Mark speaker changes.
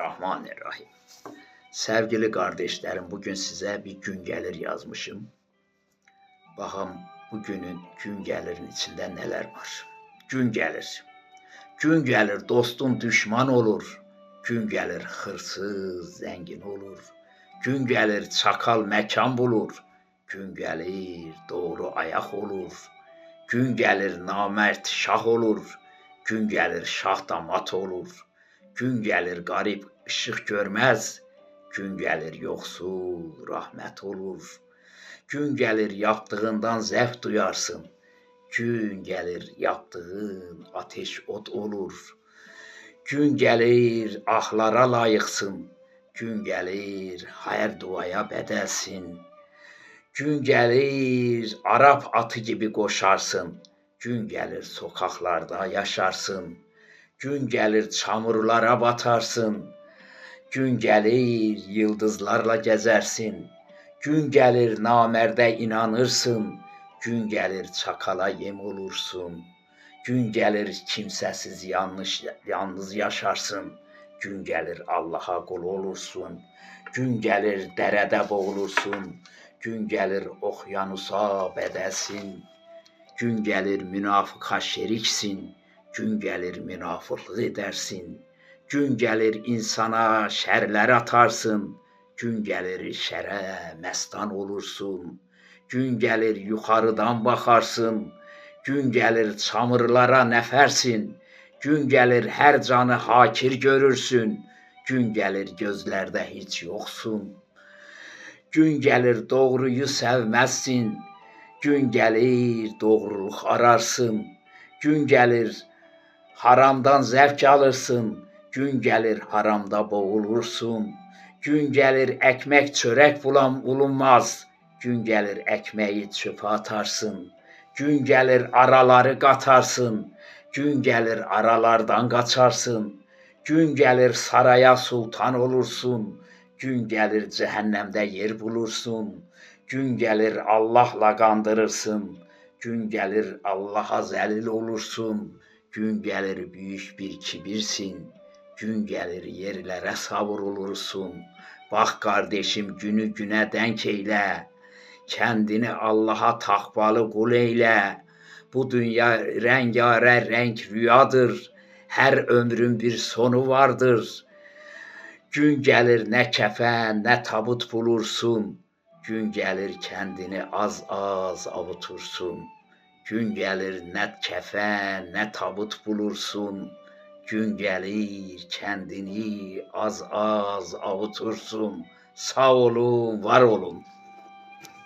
Speaker 1: Bismillahirrahmanirrahim. Sevgili kardeşlerim, bugün size bir gün gelir yazmışım. Bakalım bugünün gün gelirin içinde neler var. Gün gelir. Gün gelir dostun düşman olur. Gün gelir hırsız zengin olur. Gün gelir çakal mekan bulur. Gün gelir doğru ayak olur. Gün gelir namert şah olur. Gün gelir şah da mat olur. Gün gelir garip ışık görmez. Gün gelir yoksul rahmet olur. Gün gelir yaptığından zevk duyarsın. Gün gelir yaptığın ateş ot olur. Gün gelir ahlara layıksın. Gün gelir her duaya bedelsin. Gün gelir Arap atı gibi koşarsın. Gün gelir sokaklarda yaşarsın. Gün gelir çamurlara batarsın. Gün gelir yıldızlarla gezersin. Gün gelir namerde inanırsın. Gün gelir çakala yem olursun. Gün gelir kimsesiz yalnız yaşarsın. Gün gelir Allah'a kul olursun. Gün gelir derede boğulursun. Gün gelir okyanusa bedelsin. Gün gelir münafıka şeriksin. Gün gelir münafıklık edersin. Gün gelir insana şerler atarsın. Gün gelir şere mestan olursun. Gün gelir yukarıdan bakarsın. Gün gelir çamurlara nefersin. Gün gelir her canı hakir görürsün. Gün gelir gözlerde hiç yoksun. Gün gelir doğruyu sevmezsin. Gün gelir doğruluk ararsın. Gün gelir haramdan zevk alırsın. Gün gelir haramda boğulursun. Gün gelir ekmek çörek bulunmaz. Gün gelir ekmeği çöpe atarsın. Gün gelir araları katarsın. Gün gelir aralardan kaçarsın. Gün gelir saraya sultan olursun. Gün gelir cehennemde yer bulursun. Gün gelir Allah'la kandırırsın. Gün gelir Allah'a zelil olursun. Gün gelir büyük bir kibirsin. Gün gelir yerlere savrulursun. Bak kardeşim günü güne denk eyle. Kendini Allah'a takvalı kul eyle. Bu dünya rengarenk rüyadır. Her ömrün bir sonu vardır. Gün gelir ne kefen ne tabut bulursun. Gün gelir kendini az az avutursun. Gün gelir ne kefen ne tabut bulursun. Gün gelir kendini az az avutursun. Sağ olun, var olun.